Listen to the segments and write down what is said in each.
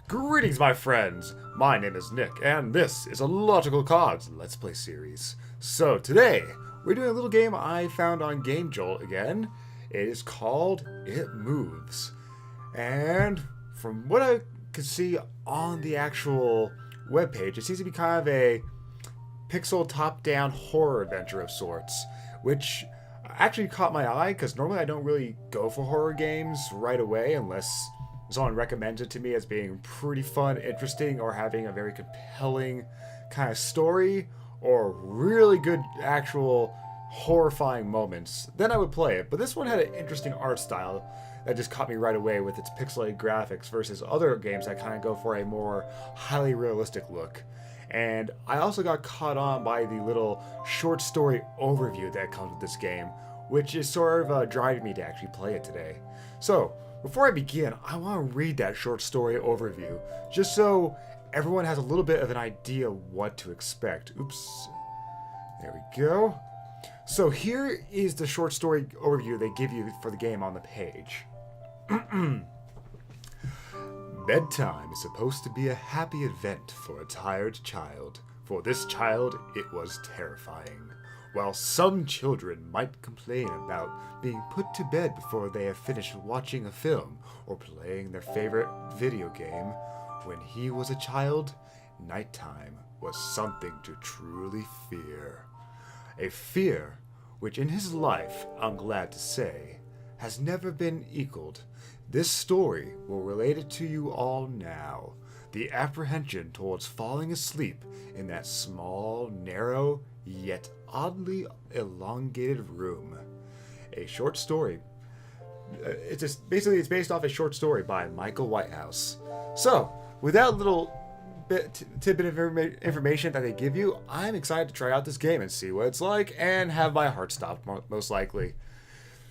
Greetings, my friends! My name is Nick, and this is a Logical Cogs Let's Play series. So today, we're doing a little game I found on Game Jolt again. It is called It Moves. And from what I could see on the actual webpage, it seems to be kind of a pixel top-down horror adventure of sorts, which actually caught my eye, because normally I don't really go for horror games right away unless someone recommends it to me as being pretty fun, interesting, or having a very compelling kind of story, or really good actual horrifying moments. Then I would play it. But this one had an interesting art style that just caught me right away with its pixelated graphics versus other games that kind of go for a more highly realistic look. And I also got caught on by the little short story overview that comes with this game, which is sort of driving me to actually play it today. So, before I begin, I want to read that short story overview, just so everyone has a little bit of an idea what to expect. Oops. There we go. So here is the short story overview they give you for the game on the page. Bedtime is supposed to be a happy event for a tired child. For this child, it was terrifying. While some children might complain about being put to bed before they have finished watching a film or playing their favorite video game, when he was a child, nighttime was something to truly fear. A fear which in his life, I'm glad to say, has never been equaled. This story will relate it to you all now. The apprehension towards falling asleep in that small, narrow, yet oddly elongated room. A short story. It's based off a short story by Michael Whitehouse. So, with that little tidbit of information that they give you, I'm excited to try out this game and see what it's like and have my heart stop, most likely.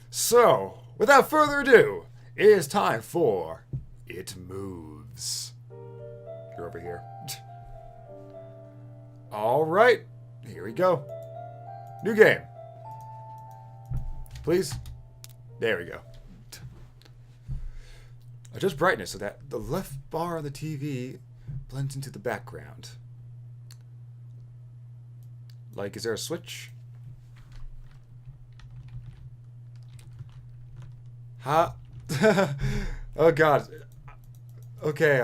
So, without further ado, it is time for It Moves. You're over here. Alright, here we go. New game. Please. There we go. Adjust brightness so that the left bar on the TV blends into the background. Like, is there a switch? Ha. Oh god. Okay,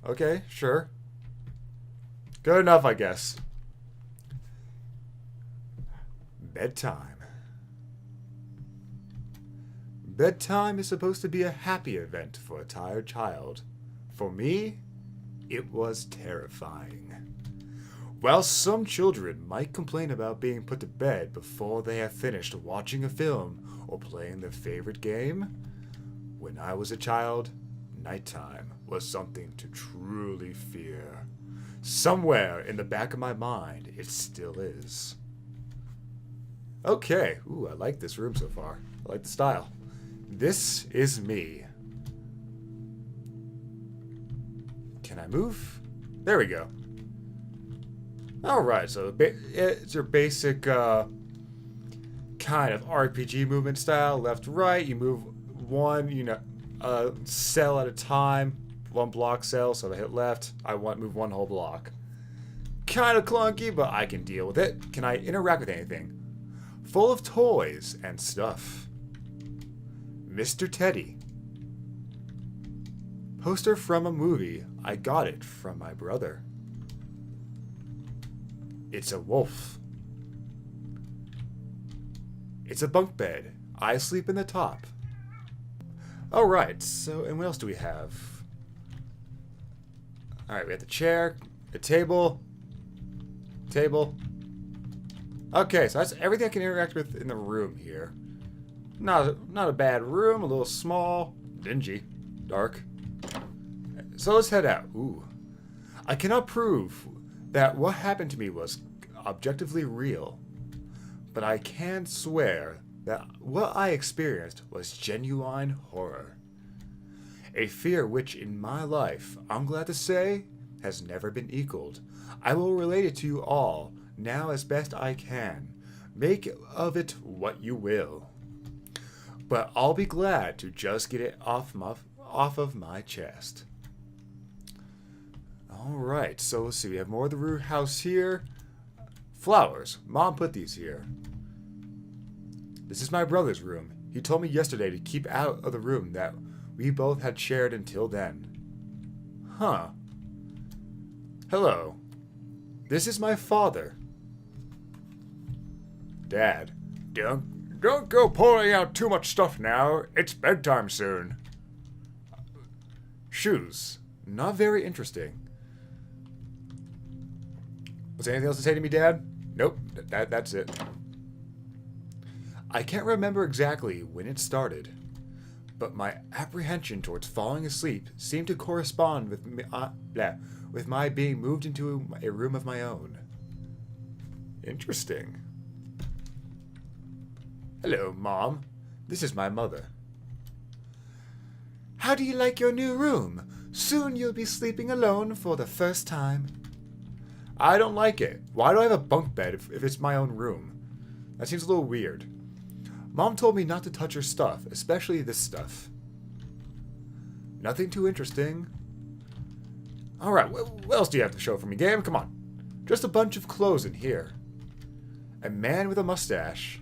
okay, sure. Good enough, I guess. Bedtime. Bedtime is supposed to be a happy event for a tired child. For me, it was terrifying. While some children might complain about being put to bed before they have finished watching a film or playing their favorite game, when I was a child, nighttime was something to truly fear. Somewhere in the back of my mind, it still is. Okay, ooh, I like this room so far. I like the style. This is me. Can I move? There we go. Alright, so it's your basic kind of RPG movement style. Left, right, you move one, cell at a time. One block cell, so if I hit left, I want to move one whole block. Kind of clunky, but I can deal with it. Can I interact with anything? Full of toys and stuff. Mr. Teddy. Poster from a movie. I got it from my brother. It's a wolf. It's a bunk bed. I sleep in the top. Alright, so, and what else do we have? Alright, we have the chair, the table. Okay, so that's everything I can interact with in the room here. Not a bad room, a little small, dingy, dark. So let's head out. Ooh. I cannot prove that what happened to me was objectively real, but I can swear that what I experienced was genuine horror. A fear which in my life, I'm glad to say, has never been equaled. I will relate it to you all, now as best I can. Make of it what you will. But I'll be glad to just get it off off of my chest. Alright, so let's see. We have more of the root house here. Flowers. Mom put these here. This is my brother's room. He told me yesterday to keep out of the room that we both had shared until then. Huh. Hello. This is my father. Dad. Don't go pulling out too much stuff now. It's bedtime soon. Shoes. Not very interesting. Was there anything else to say to me, Dad? Nope. That's it. I can't remember exactly when it started, but my apprehension towards falling asleep seemed to correspond with my being moved into a room of my own. Interesting. Hello, Mom. This is my mother. How do you like your new room? Soon you'll be sleeping alone for the first time. I don't like it. Why do I have a bunk bed if it's my own room? That seems a little weird. Mom told me not to touch her stuff, especially this stuff. Nothing too interesting. Alright, what else do you have to show for me, game? Come on. Just a bunch of clothes in here. A man with a mustache.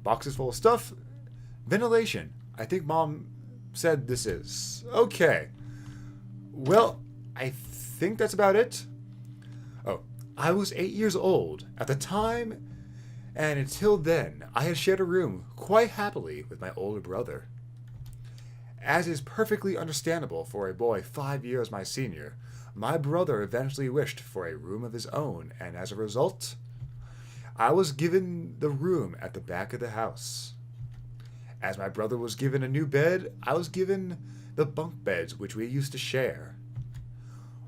Boxes full of stuff. Ventilation. I think Mom said this is. Okay. Well, I think that's about it. Oh, I was 8 years old at the time, and until then, I had shared a room quite happily with my older brother. As is perfectly understandable for a boy 5 years my senior, my brother eventually wished for a room of his own, and as a result, I was given the room at the back of the house. As my brother was given a new bed, I was given the bunk beds which we used to share.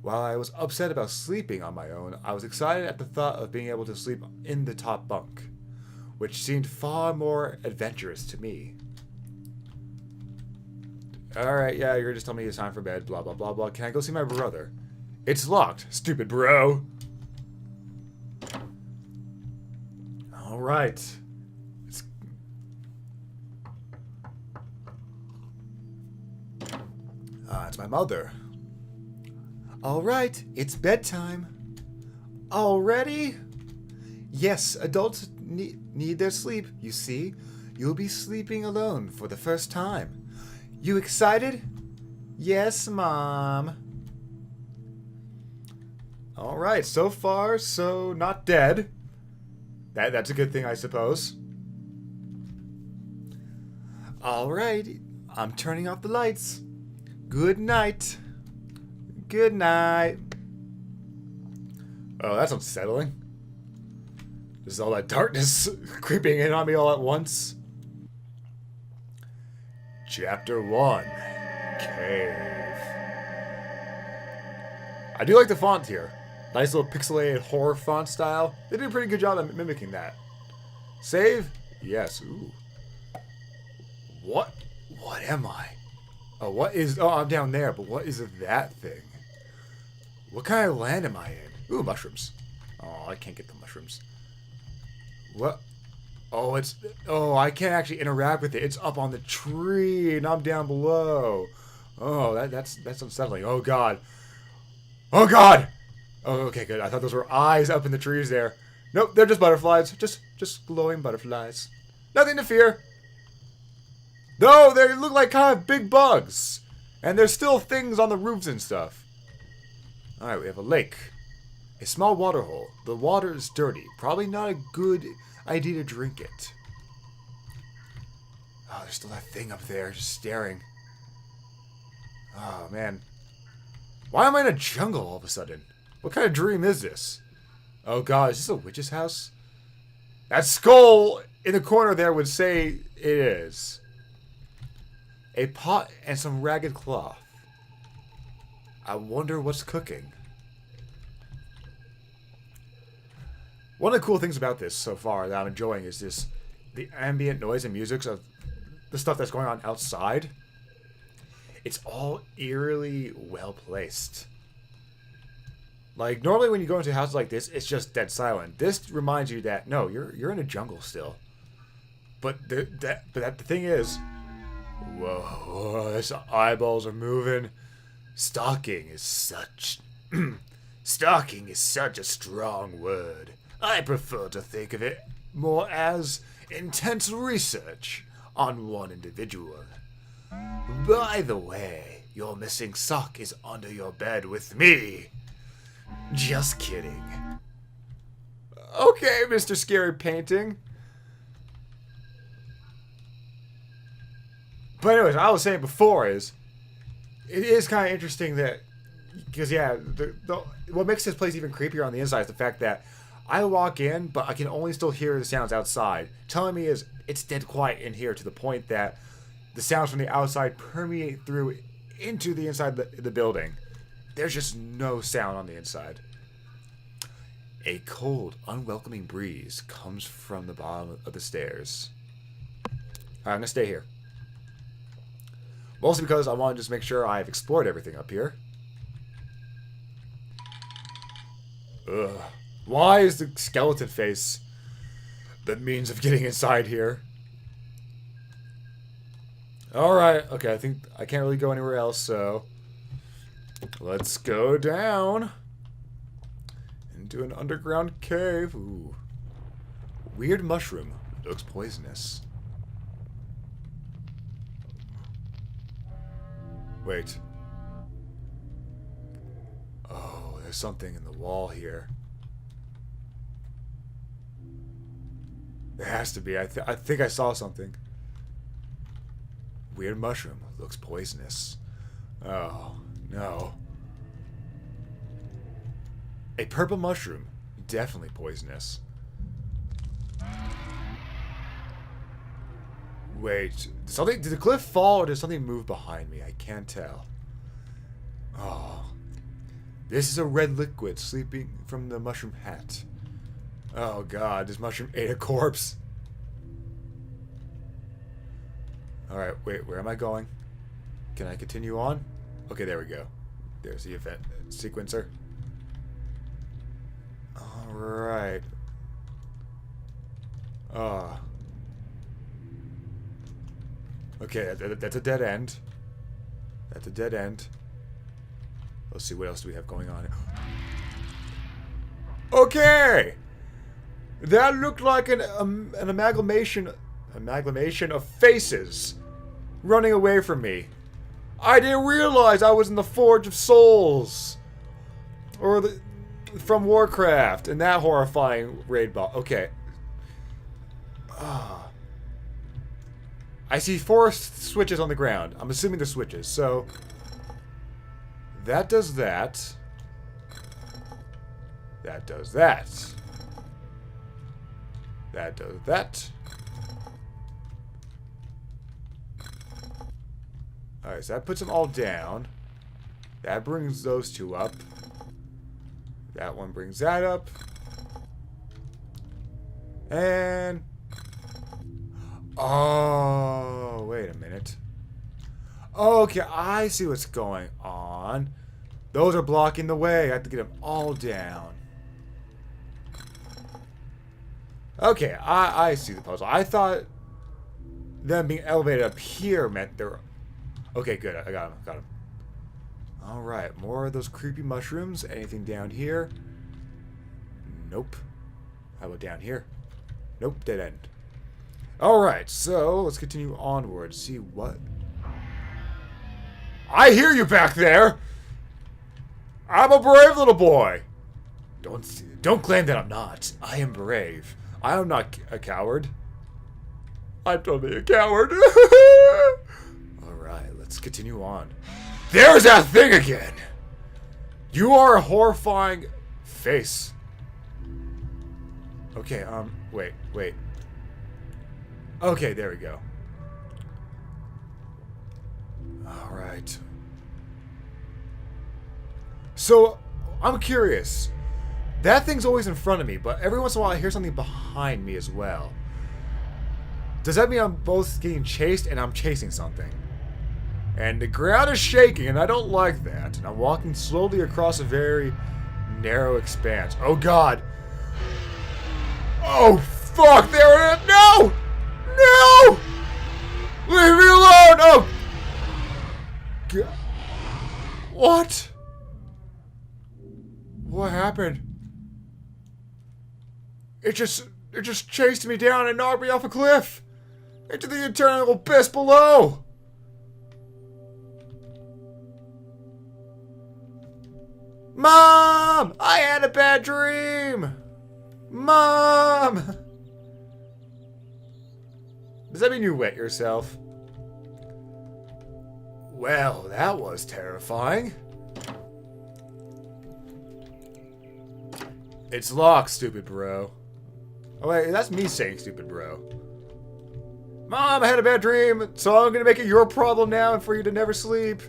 While I was upset about sleeping on my own, I was excited at the thought of being able to sleep in the top bunk, which seemed far more adventurous to me. Alright, yeah, you're just telling me it's time for bed, blah, blah, blah, blah. Can I go see my brother? It's locked, stupid bro. Alright. It's my mother. Alright, it's bedtime. Already? Yes, adults need their sleep, you see. You'll be sleeping alone for the first time. You excited? Yes, Mom. Alright, so far, so not dead. That's a good thing, I suppose. Alright, I'm turning off the lights. Good night. Good night. Oh, that's unsettling. There's all that darkness creeping in on me all at once. Chapter 1. Cave. I do like the font here. Nice little pixelated horror font style. They did a pretty good job at mimicking that. Save? Yes. Ooh. What am I? Oh, I'm down there, but what is that thing? What kind of land am I in? Ooh, mushrooms. Oh, I can't get the mushrooms. What? Oh, I can't actually interact with it. It's up on the tree, and I'm down below. Oh, that's unsettling. Oh, God. Oh, God! Oh, okay, good. I thought those were eyes up in the trees there. Nope, they're just butterflies. Just glowing butterflies. Nothing to fear. No, they look like kind of big bugs. And there's still things on the roofs and stuff. Alright, we have a lake. A small water hole. The water is dirty. Probably not a good idea to drink it. Oh, there's still that thing up there just staring. Oh, man. Why am I in a jungle all of a sudden? What kind of dream is this? Oh, God, is this a witch's house? That skull in the corner there would say it is. A pot and some ragged cloth. I wonder what's cooking. One of the cool things about this so far that I'm enjoying is the ambient noise and music of the stuff that's going on outside. It's all eerily well placed. Like, normally when you go into a house like this, it's just dead silent. This reminds you that, no, you're in a jungle still. But the thing is... Whoa, his eyeballs are moving. Stalking is such... Stalking is such a strong word. I prefer to think of it more as intense research on one individual. By the way, your missing sock is under your bed with me. Just kidding. Okay, Mr. Scary Painting. But anyways, I was saying before is, it is kind of interesting that, because yeah, what makes this place even creepier on the inside is the fact that I walk in, but I can only still hear the sounds outside. Telling me is it's dead quiet in here to the point that the sounds from the outside permeate through into the inside of the building. There's just no sound on the inside. A cold, unwelcoming breeze comes from the bottom of the stairs. Alright, I'm gonna stay here. Mostly because I want to just make sure I've explored everything up here. Ugh. Why is the skeleton face the means of getting inside here? Alright, okay, I think I can't really go anywhere else, so let's go down into an underground cave. Ooh. Weird mushroom. Looks poisonous. Wait. Oh, there's something in the wall here. There has to be. I think I saw something. Weird mushroom. Looks poisonous. Oh, no. A purple mushroom. Definitely poisonous. Wait. Did the cliff fall or did something move behind me? I can't tell. Oh. This is a red liquid sleeping from the mushroom hat. Oh god, this mushroom ate a corpse. Alright, wait, where am I going? Can I continue on? Okay, there we go. There's the event sequencer. Alright. Okay, that's a dead end. That's a dead end. Let's see, what else do we have going on? Okay! That looked like an amalgamation of faces running away from me. I didn't realize I was in the Forge of Souls. Or from Warcraft, and that horrifying raid boss. Okay. I see 4 switches on the ground. I'm assuming they're switches, so that does that. That does that. That does that. Alright, so that puts them all down. That brings those 2 up. That one brings that up. And... oh, wait a minute. Okay, I see what's going on. Those are blocking the way. I have to get them all down. Okay, I see the puzzle. I thought them being elevated up here meant they're... okay, good. I got him. Alright, more of those creepy mushrooms. Anything down here? Nope. How about down here? Nope, dead end. Alright, so let's continue onward. See what... I hear you back there! I'm a brave little boy! Don't claim that I'm not. I am brave. I am not a coward. I'm totally a coward. Alright, let's continue on. There's that thing again! You are a horrifying face. Okay, wait. Okay, there we go. Alright. So, I'm curious. That thing's always in front of me, but every once in a while I hear something behind me as well. Does that mean I'm both getting chased and I'm chasing something? And the ground is shaking, and I don't like that. And I'm walking slowly across a very narrow expanse. Oh god! Oh fuck! There it is! No! No! Leave me alone! Oh! What? What happened? It just chased me down and knocked me off a cliff! Into the eternal abyss below! Mom! I had a bad dream! Mom! Does that mean you wet yourself? Well, that was terrifying. It's locked, stupid bro. Oh wait, that's me saying stupid bro. Mom, I had a bad dream, so I'm gonna make it your problem now and for you to never sleep.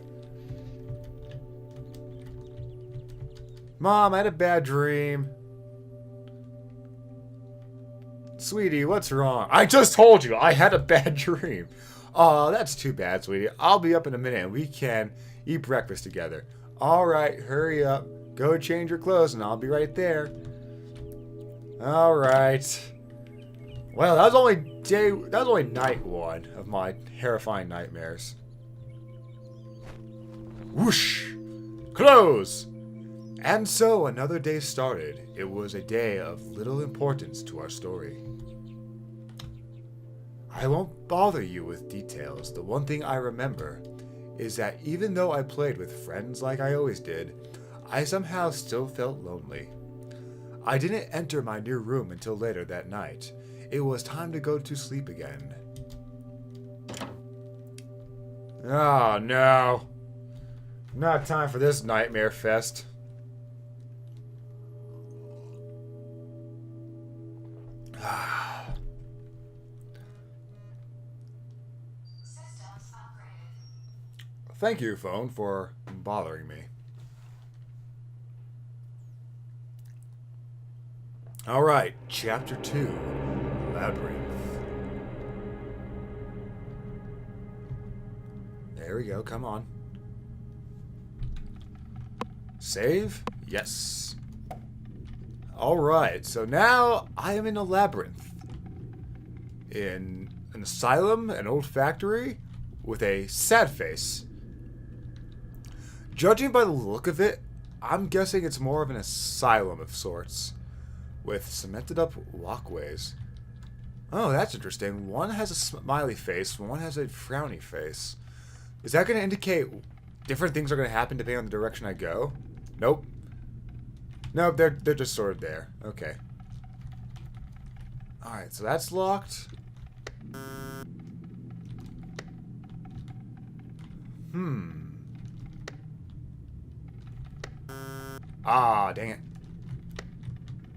Mom, I had a bad dream. Sweetie, what's wrong? I just told you, I had a bad dream. Oh, that's too bad, sweetie. I'll be up in a minute and we can eat breakfast together. Alright, hurry up. Go change your clothes and I'll be right there. Alright. Well, that was only night one of my terrifying nightmares. Whoosh! Close! And so another day started. It was a day of little importance to our story. I won't bother you with details. The one thing I remember is that even though I played with friends like I always did, I somehow still felt lonely. I didn't enter my new room until later that night. It was time to go to sleep again. Oh no. Not time for this nightmare fest. Thank you, phone, for bothering me. Alright, Chapter 2, Labyrinth. There we go, come on. Save? Yes. Alright, so now I am in a labyrinth. In an asylum, an old factory, with a sad face. Judging by the look of it, I'm guessing it's more of an asylum of sorts, with cemented up walkways. Oh, that's interesting. One has a smiley face, one has a frowny face. Is that going to indicate different things are going to happen depending on the direction I go? Nope. Nope, they're just sort of there. Okay. Alright, so that's locked. Ah, dang it.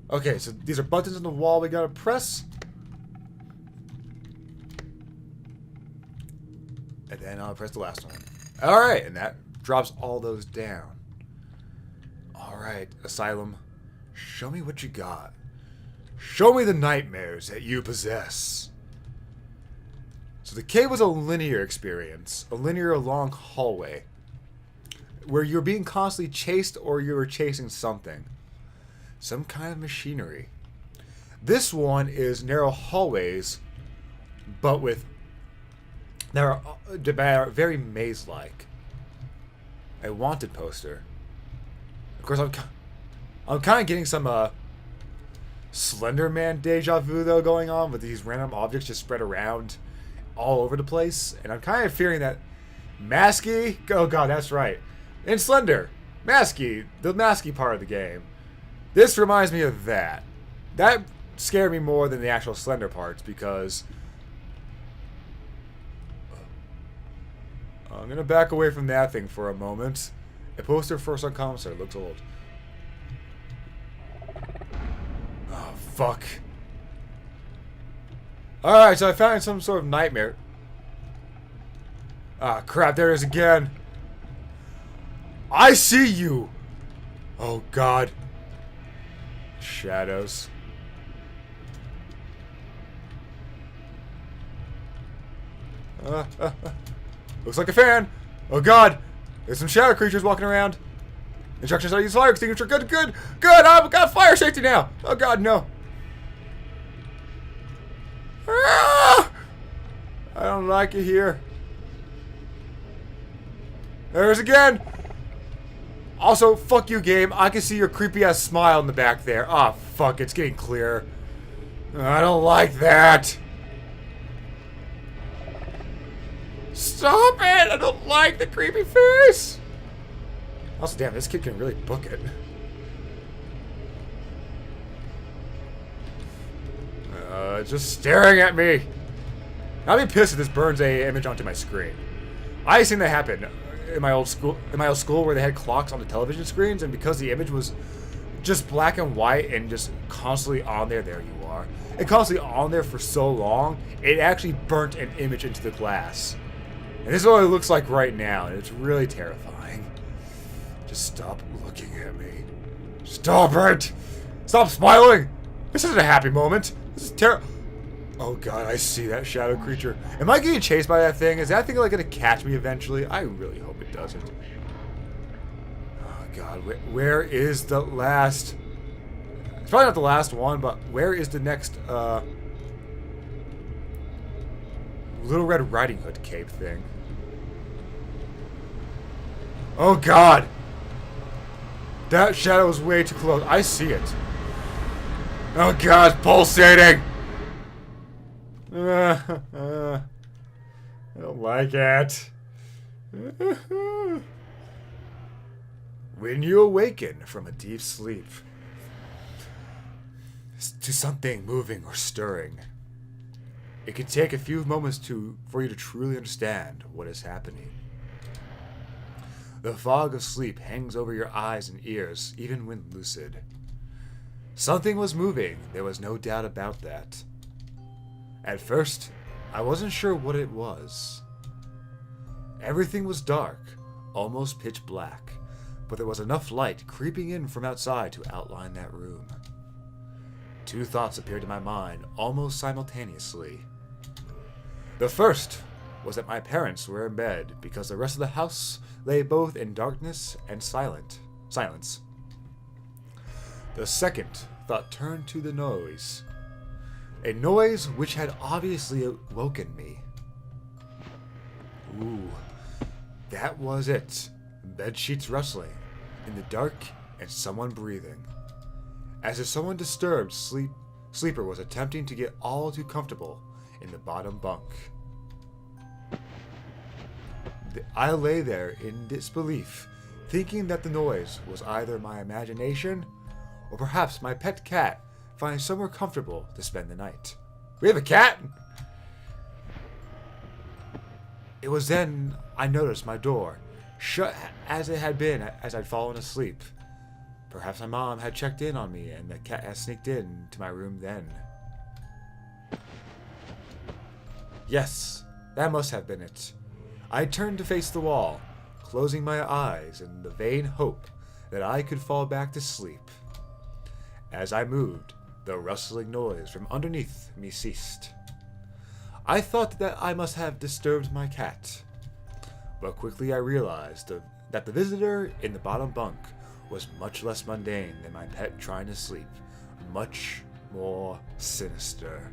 Okay, so these are buttons on the wall we gotta press. And then I'll press the last one. Alright, and that drops all those down. Alright, Asylum. Show me what you got. Show me the nightmares that you possess. So the cave was a linear experience. A linear long hallway. Where you're being constantly chased or you were chasing something. Some kind of machinery. This one is narrow hallways, but with that are very maze-like. A wanted poster. Of course, I'm kind of getting some Slender Man deja vu though going on with these random objects just spread around all over the place, and I'm kind of fearing that Masky. Oh god, that's right. In Slender, Masky, the Masky part of the game. This reminds me of that. That scared me more than the actual Slender parts because I'm gonna back away from that thing for a moment. A poster for some commissar looks old. Oh fuck. Alright, so I found some sort of nightmare. Ah crap, there it is again. I see you! Oh god. Shadows. Looks like a fan. Oh god. There's some shadow creatures walking around. Instructions how to use fire extinguisher. Good, good, good. I've got fire safety now. Oh god, no. Ah! I don't like it here. There's again. Also, fuck you, game. I can see your creepy ass smile in the back there. Ah, oh, fuck. It's getting clear. I don't like that. Stop it! I don't like the creepy face. Also, damn, this kid can really book it. Just staring at me. I'll be pissed if this burns a image onto my screen. I seen that happen in my old school. Where they had clocks on the television screens, and because the image was just black and white and just constantly on there, there you are, and constantly on there for so long, it actually burnt an image into the glass. And this is what it looks like right now, and it's really terrifying. Just stop looking at me. Stop it! Stop smiling! This isn't a happy moment. This is terrible. Oh god, I see that shadow creature. Am I getting chased by that thing? Is that thing like gonna catch me eventually? I really hope it doesn't. Oh god, where is the last... It's probably not the last one, but where is the next, Little Red Riding Hood cape thing? Oh god! That shadow is way too close. I see it. Oh god, pulsating! I don't like it. When you awaken from a deep sleep to something moving or stirring, it can take a few moments for you to truly understand what is happening. The fog of sleep hangs over your eyes and ears, even when lucid. Something was moving, there was no doubt about that. At first, I wasn't sure what it was. Everything was dark, almost pitch black, but there was enough light creeping in from outside to outline that room. Two thoughts appeared in my mind almost simultaneously. The first was that my parents were in bed because the rest of the house lay both in darkness and silence. The second thought turned to the noise. A noise which had obviously awoken me. Ooh, that was it. Bed sheets rustling in the dark and someone breathing. As if someone disturbed sleeper was attempting to get all too comfortable in the bottom bunk. I lay there in disbelief, thinking that the noise was either my imagination or perhaps my pet cat finding somewhere comfortable to spend the night. We have a cat! It was then I noticed my door, shut as it had been as I'd fallen asleep. Perhaps my mom had checked in on me and the cat had sneaked into my room then. Yes, that must have been it. I turned to face the wall, closing my eyes in the vain hope that I could fall back to sleep. As I moved, the rustling noise from underneath me ceased. I thought that I must have disturbed my cat, but quickly I realized that the visitor in the bottom bunk was much less mundane than my pet trying to sleep, much more sinister.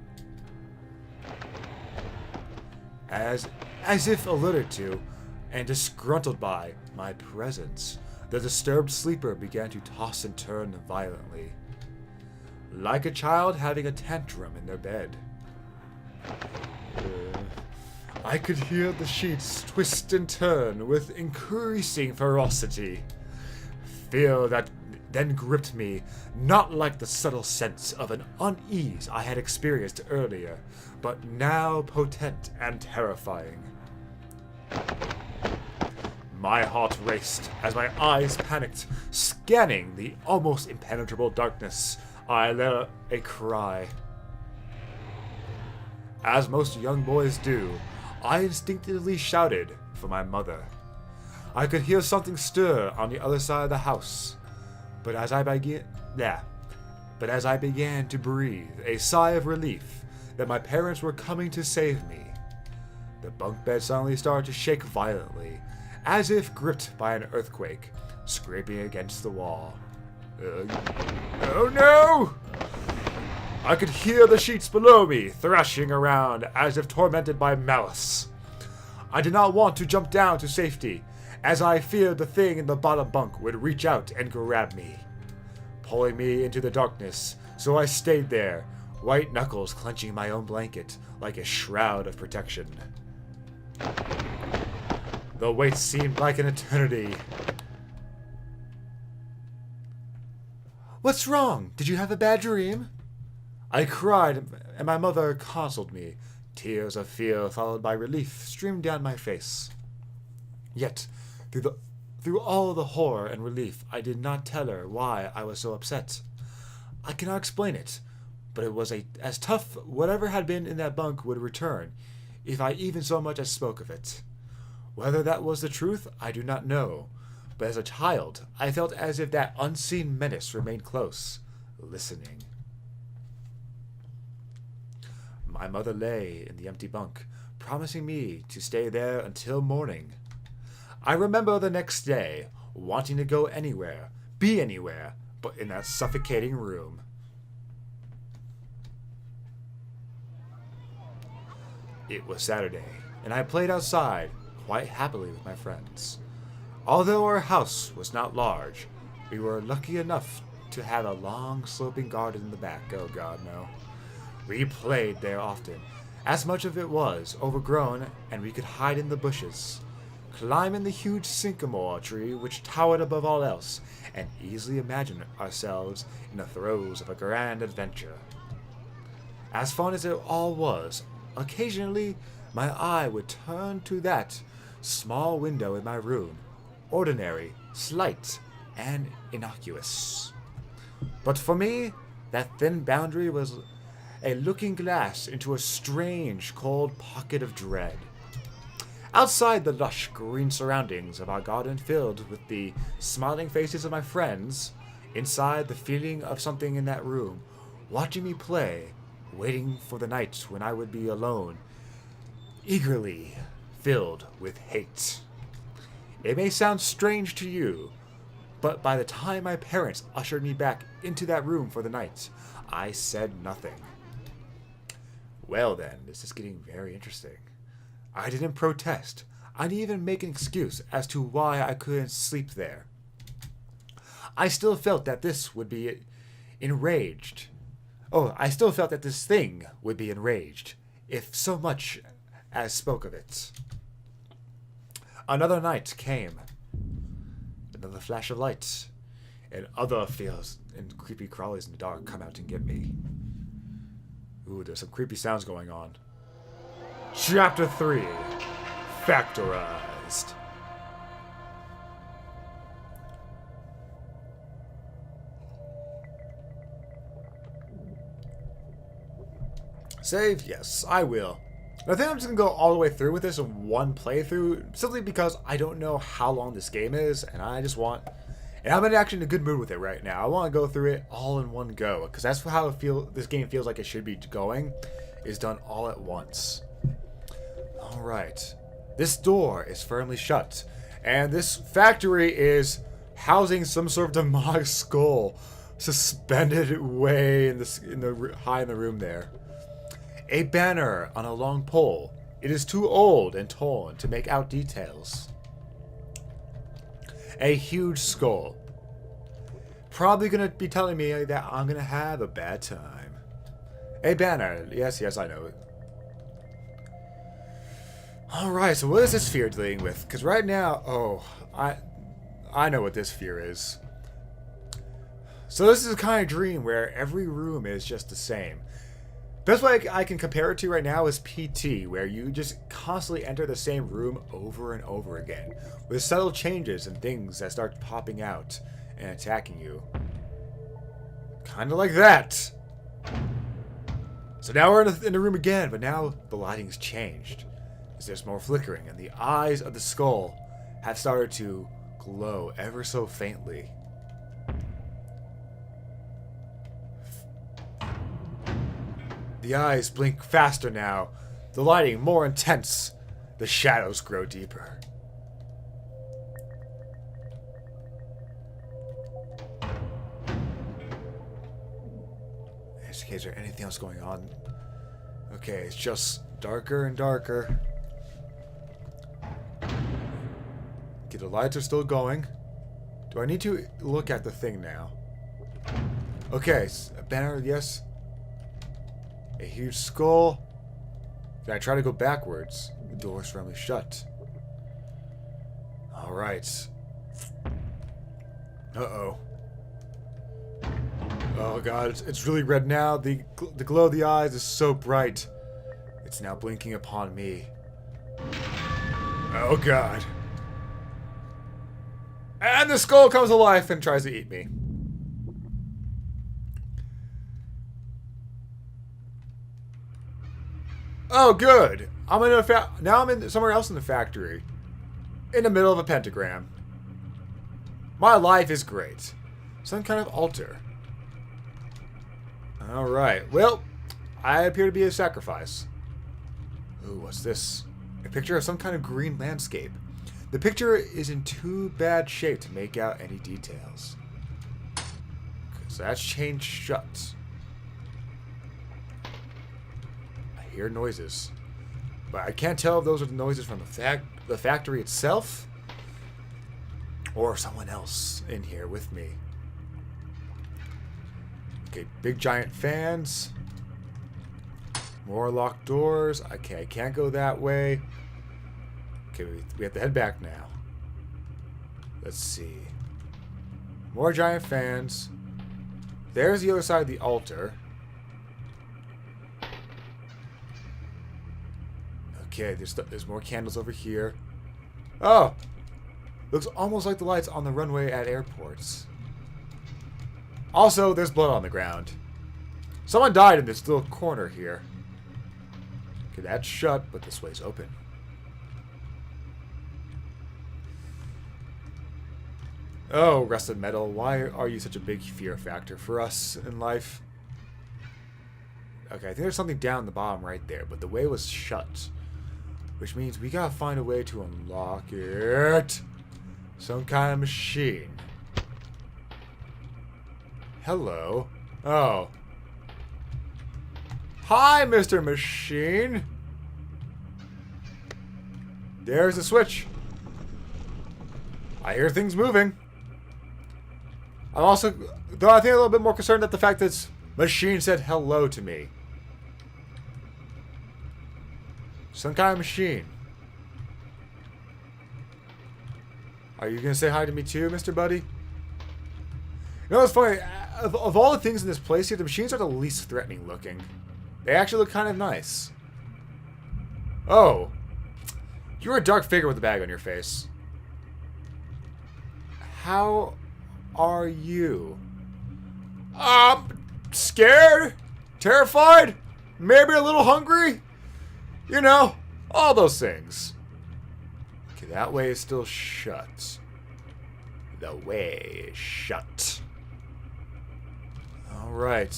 As if alerted to and disgruntled by my presence, the disturbed sleeper began to toss and turn violently, like a child having a tantrum in their bed. I could hear the sheets twist and turn with increasing ferocity. Fear that then gripped me, not like the subtle sense of an unease I had experienced earlier, but now potent and terrifying. My heart raced as my eyes panicked, scanning the almost impenetrable darkness. I let a cry. As most young boys do, I instinctively shouted for my mother. I could hear something stir on the other side of the house, but as I began to breathe a sigh of relief that my parents were coming to save me, the bunk bed suddenly started to shake violently, as if gripped by an earthquake, scraping against the wall. Oh no! I could hear the sheets below me thrashing around as if tormented by malice. I did not want to jump down to safety, as I feared the thing in the bottom bunk would reach out and grab me, pulling me into the darkness, so I stayed there, white knuckles clenching my own blanket like a shroud of protection. The wait seemed like an eternity. "What's wrong? Did you have a bad dream?" I cried, and my mother consoled me. Tears of fear followed by relief streamed down my face. Yet, through all the horror and relief, I did not tell her why I was so upset. I cannot explain it, but it was as tough whatever had been in that bunk would return, if I even so much as spoke of it. Whether that was the truth, I do not know, but as a child, I felt as if that unseen menace remained close, listening. My mother lay in the empty bunk, promising me to stay there until morning. I remember the next day, wanting to go anywhere, be anywhere, but in that suffocating room. It was Saturday, and I played outside, quite happily with my friends. Although our house was not large, we were lucky enough to have a long, sloping garden in the back. Oh God, no. We played there often, as much of it was overgrown, and we could hide in the bushes, climb in the huge sycamore tree which towered above all else, and easily imagine ourselves in the throes of a grand adventure. As fun as it all was, occasionally my eye would turn to that small window in my room, ordinary, slight, and innocuous. But for me, that thin boundary was a looking glass into a strange, cold pocket of dread. Outside the lush green surroundings of our garden filled with the smiling faces of my friends, inside the feeling of something in that room, watching me play, waiting for the night when I would be alone, eagerly filled with hate. It may sound strange to you, but by the time my parents ushered me back into that room for the night, I said nothing. Well then, this is getting very interesting. I didn't protest. I didn't even make an excuse as to why I couldn't sleep there. I still felt that this would be enraged. I still felt that this thing would be enraged, if so much as spoke of it. Another night came. Another flash of light. And other fears and creepy crawlies in the dark come out and get me. Ooh, there's some creepy sounds going on. Chapter 3. Factorized. Save? Yes, I will. I think I'm just going to go all the way through with this in one playthrough, simply because I don't know how long this game is, and I just want... And I'm actually in a good mood with it right now. I want to go through it all in one go, because that's how this game feels like it should be going, is done all at once. Alright. This door is firmly shut, and this factory is housing some sort of demonic skull suspended way high in the room there. A banner on a long pole. It is too old and torn to make out details. A huge skull. Probably going to be telling me that I'm going to have a bad time. A banner. Yes, I know it. Alright, so what is this fear dealing with? Because right now, I know what this fear is. So this is a kind of dream where every room is just the same. Best way I can compare it to right now is PT, where you just constantly enter the same room over and over again, with subtle changes and things that start popping out and attacking you. Kind of like that. So now we're in the room again, but now the lighting's changed. There's more flickering, and the eyes of the skull have started to glow ever so faintly. The eyes blink faster now, the lighting more intense, the shadows grow deeper. Okay, is there anything else going on? Okay, it's just darker and darker. Okay, the lights are still going. Do I need to look at the thing now? Okay, a banner, yes. A huge skull. Can I try to go backwards? The door's firmly shut. Alright. Uh-oh. Oh god, it's really red now. The glow of the eyes is so bright. It's now blinking upon me. Oh god. And the skull comes to life and tries to eat me. Oh good. Now I'm in somewhere else in the factory. In the middle of a pentagram. My life is great. Some kind of altar. Alright, well, I appear to be a sacrifice. Ooh, what's this? A picture of some kind of green landscape. The picture is in too bad shape to make out any details. Because that's chained shut. I hear noises. But I can't tell if those are the noises from the factory itself or someone else in here with me. Okay, big giant fans. More locked doors. Okay, I can't go that way. Okay, we have to head back now. Let's see. More giant fans. There's the other side of the altar. Okay, there's more candles over here. Oh! Looks almost like the lights on the runway at airports. Also, there's blood on the ground. Someone died in this little corner here. Okay, that's shut, but this way's open. Oh, rusted metal, why are you such a big fear factor for us in life? Okay, I think there's something down the bottom right there, but the way was shut. Which means we gotta find a way to unlock it. Some kind of machine. Hello. Oh. Hi, Mr. Machine. There's the switch. I hear things moving. I'm also, though I think a little bit more concerned at the fact that machine said hello to me. Some kind of machine. Are you gonna say hi to me too, Mr. Buddy? You know what's funny? Of all the things in this place here, the machines are the least threatening looking. They actually look kind of nice. Oh. You're a dark figure with a bag on your face. How are you? Scared? Terrified? Maybe a little hungry? You know, all those things. Okay, that way is still shut. The way is shut. Alright.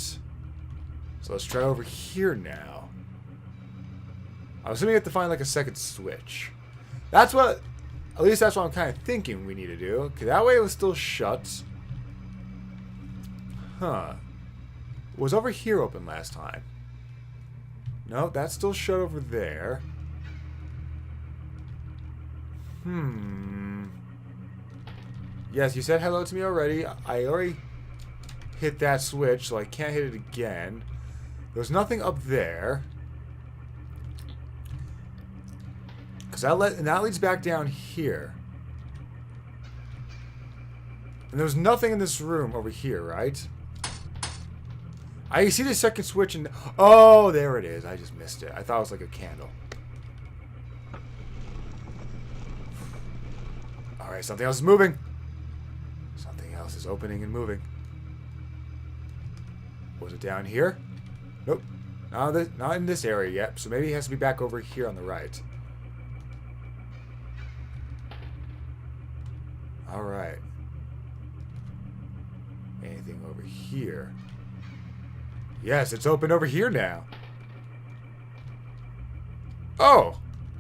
So let's try over here now. I'm assuming we have to find like a second switch. That's what, at least that's what I'm kind of thinking we need to do. Okay, that way it was still shut. Huh. Was over here open last time? No, that's still shut over there. Yes, you said hello to me already. I already hit that switch, so I can't hit it again. There's nothing up there. Because that leads back down here. And there's nothing in this room over here, right? I see the second switch and... Oh, there it is. I just missed it. I thought it was like a candle. Alright, something else is moving. Something else is opening and moving. Was it down here? Nope. Not in this area yet. So maybe it has to be back over here on the right. Alright. Anything over here? Yes, it's open over here now. Oh!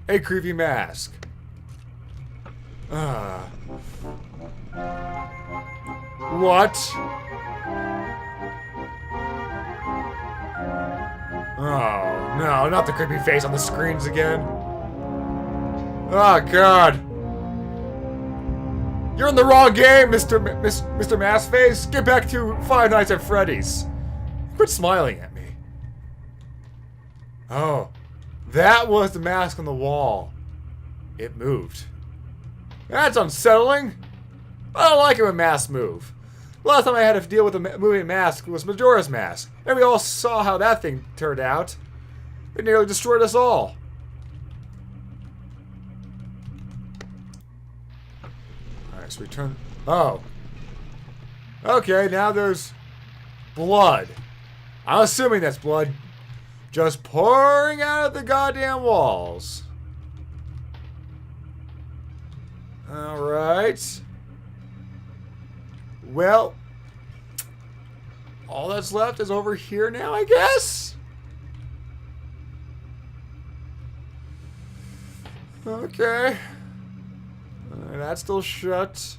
A creepy mask. What? No, not the creepy face on the screens again. Oh, God. You're in the wrong game, Mr. Mask Face. Get back to Five Nights at Freddy's. Quit smiling at me. Oh, that was the mask on the wall. It moved. That's unsettling. I don't like it when masks move. Last time I had to deal with a moving mask was Majora's Mask, and we all saw how that thing turned out. It nearly destroyed us all. Alright, so we turn... Oh. Okay, now there's blood. I'm assuming that's blood just pouring out of the goddamn walls. Alright. Well, all that's left is over here now, I guess? Okay. That's still shut.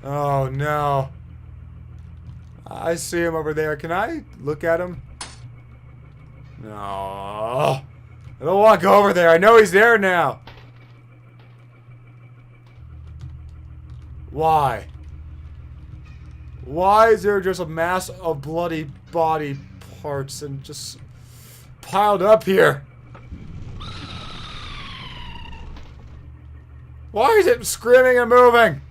Oh, no. I see him over there. Can I look at him? No. I don't want to go over there. I know he's there now. Why? Why is there just a mass of bloody body parts and just piled up here? Why is it screaming and moving?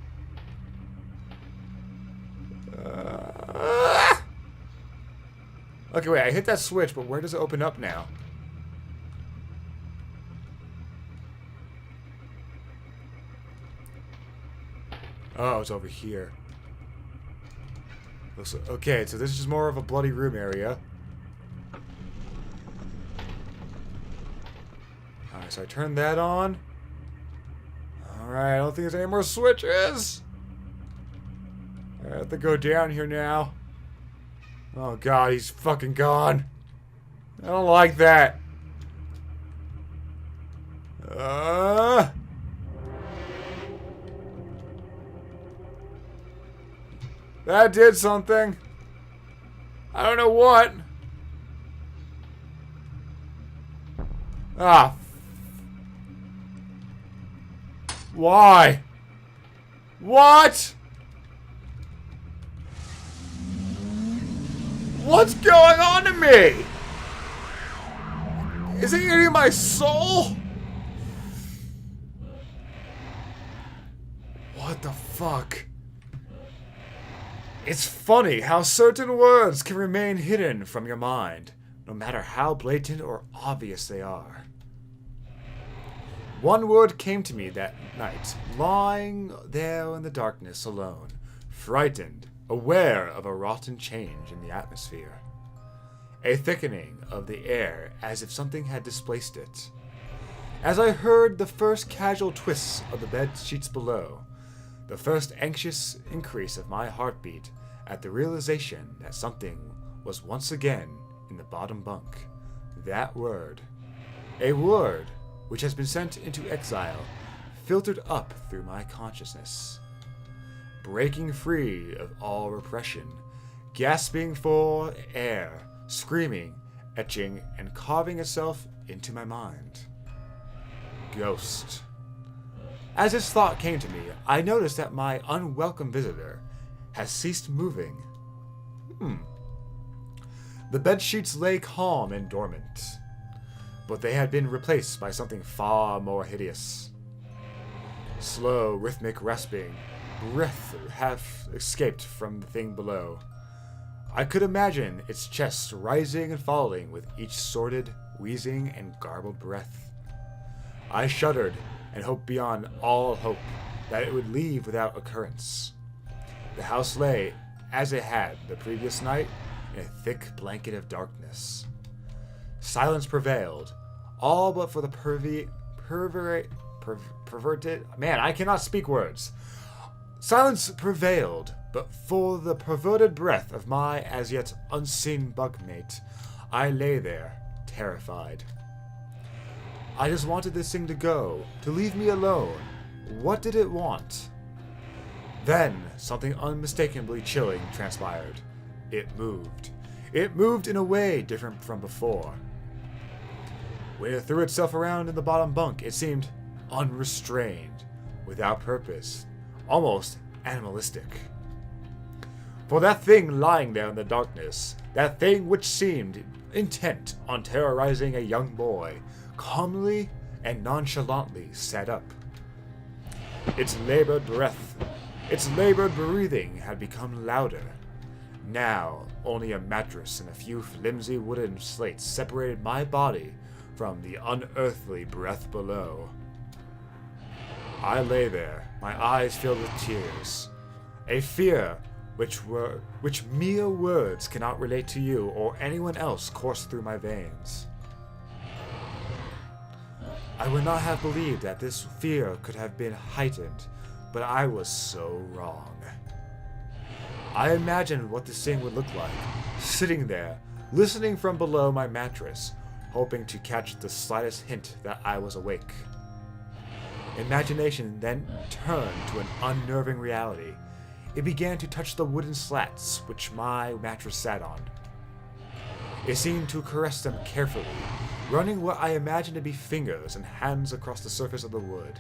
Okay, wait, I hit that switch, but where does it open up now? Oh, it's over here. Okay, so this is more of a bloody room area. Alright, so I turned that on. Alright, I don't think there's any more switches. I have to go down here now. Oh god, he's fucking gone. I don't like that. That did something. I don't know what. Ah. Why? What? What's going on to me? Is it eating my soul? What the fuck? It's funny how certain words can remain hidden from your mind, no matter how blatant or obvious they are. One word came to me that night, lying there in the darkness alone, frightened, aware of a rotten change in the atmosphere. A thickening of the air as if something had displaced it. As I heard the first casual twists of the bed sheets below, the first anxious increase of my heartbeat at the realization that something was once again in the bottom bunk. That word. A word which has been sent into exile, filtered up through my consciousness. Breaking free of all repression, gasping for air, screaming, etching, and carving itself into my mind. Ghost. As this thought came to me, I noticed that my unwelcome visitor has ceased moving. The bedsheets lay calm and dormant, but they had been replaced by something far more hideous. Slow, rhythmic rasping, breath half escaped from the thing below. I could imagine its chest rising and falling with each sordid, wheezing, and garbled breath. I shuddered and hoped beyond all hope that it would leave without occurrence. The house lay, as it had the previous night, in a thick blanket of darkness. Silence prevailed, all but for the perverted... Man, I cannot speak words. Silence prevailed, but for the perverted breath of my as yet unseen bunkmate. I lay there, terrified. I just wanted this thing to go, to leave me alone. What did it want? Then, something unmistakably chilling transpired. It moved. It moved in a way different from before. When it threw itself around in the bottom bunk, it seemed unrestrained, without purpose, almost animalistic. For that thing lying there in the darkness, that thing which seemed intent on terrorizing a young boy, calmly and nonchalantly sat up. Its labored breathing had become louder. Now, only a mattress and a few flimsy wooden slates separated my body from the unearthly breath below. I lay there, my eyes filled with tears. A fear which mere words cannot relate to you or anyone else coursed through my veins. I would not have believed that this fear could have been heightened, but I was so wrong. I imagined what this thing would look like, sitting there, listening from below my mattress, hoping to catch the slightest hint that I was awake. Imagination then turned to an unnerving reality. It began to touch the wooden slats which my mattress sat on. It seemed to caress them carefully, running what I imagined to be fingers and hands across the surface of the wood.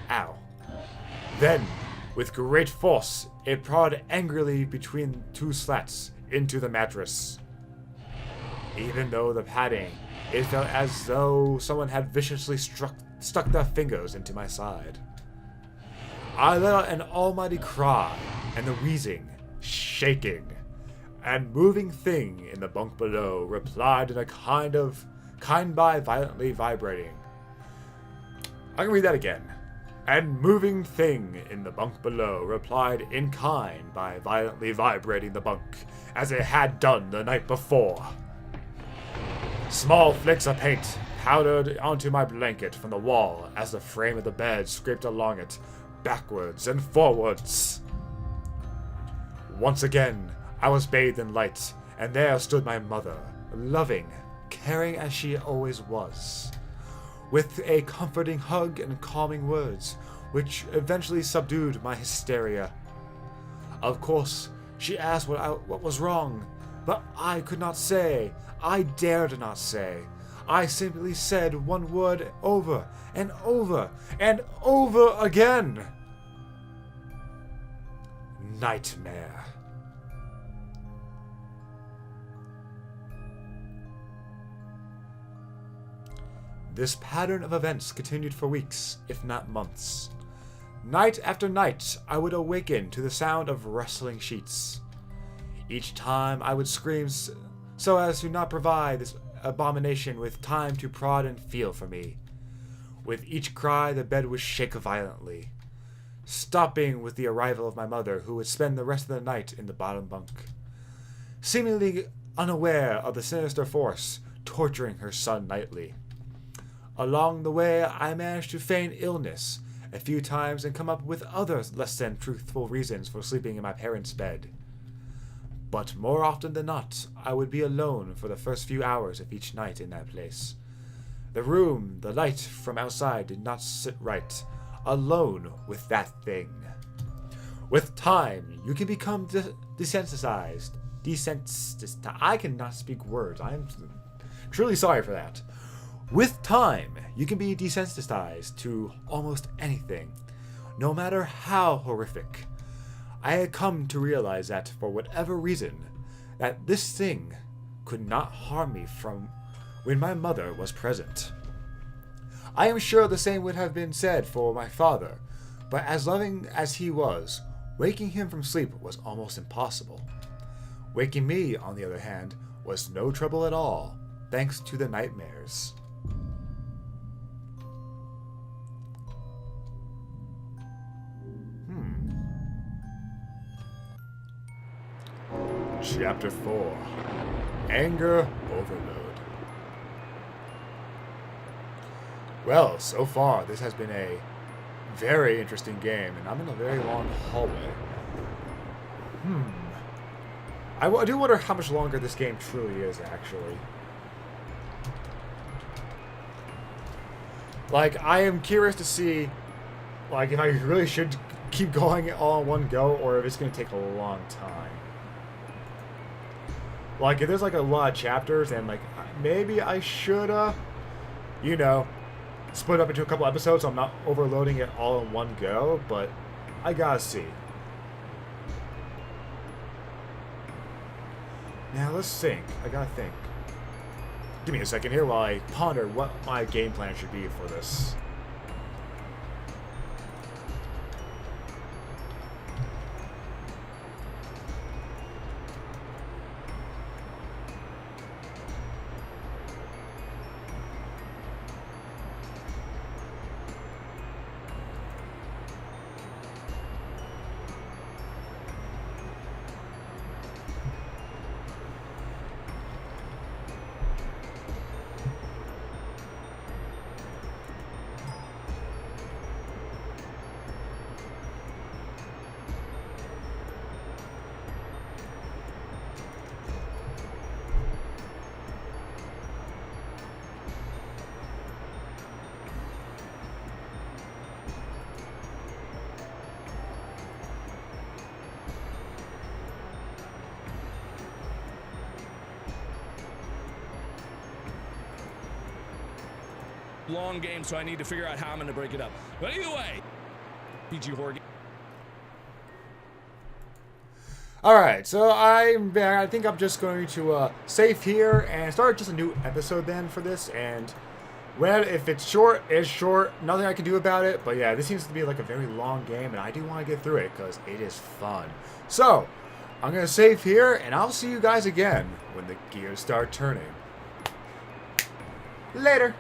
Ow. Then, with great force, it prodded angrily between two slats into the mattress. Even though the padding, it felt as though someone had viciously stuck their fingers into my side. I let out an almighty cry, and the wheezing, shaking, and moving thing in the bunk below replied in a kind by violently vibrating. I can read that again. And moving thing in the bunk below replied in kind by violently vibrating the bunk, as it had done the night before. Small flakes of paint powdered onto my blanket from the wall as the frame of the bed scraped along it, backwards and forwards. Once again, I was bathed in light, and there stood my mother, loving, caring as she always was, with a comforting hug and calming words, which eventually subdued my hysteria. Of course, she asked what was wrong, but I could not say. I dared not say. I simply said one word over and over and over again. Nightmare. This pattern of events continued for weeks, if not months. Night after night, I would awaken to the sound of rustling sheets. Each time I would scream so as to not provide this abomination with time to prod and feel for me. With each cry, the bed would shake violently, stopping with the arrival of my mother, who would spend the rest of the night in the bottom bunk, seemingly unaware of the sinister force torturing her son nightly. Along the way, I managed to feign illness a few times and come up with other less than truthful reasons for sleeping in my parents' bed. But more often than not, I would be alone for the first few hours of each night in that place. The room, the light from outside did not sit right, alone with that thing. With time, you can become desensitized. I cannot speak words. I am truly sorry for that. With time, you can be desensitized to almost anything, no matter how horrific. I had come to realize that, for whatever reason, that this thing could not harm me from when my mother was present. I am sure the same would have been said for my father, but as loving as he was, waking him from sleep was almost impossible. Waking me, on the other hand, was no trouble at all, thanks to the nightmares. Chapter 4. Anger Overload. Well, so far this has been a very interesting game, and I'm in a very long hallway. I do wonder how much longer this game truly is, actually. Like, I am curious to see, like, if I really should keep going all in one go, or if it's going to take a long time. Like, if there's, like, a lot of chapters, and, like, maybe I should, you know, split up into a couple episodes so I'm not overloading it all in one go, but I gotta see. Now, let's think. I gotta think. Give me a second here while I ponder what my game plan should be for this. Long game, so I need to figure out how I'm going to break it up. But either way, PG horror game. Alright, so I think I'm just going to save here and start just a new episode then for this. And, well, if it's short, it's short. Nothing I can do about it. But yeah, this seems to be like a very long game, and I do want to get through it because it is fun. So, I'm going to save here, and I'll see you guys again when the gears start turning. Later.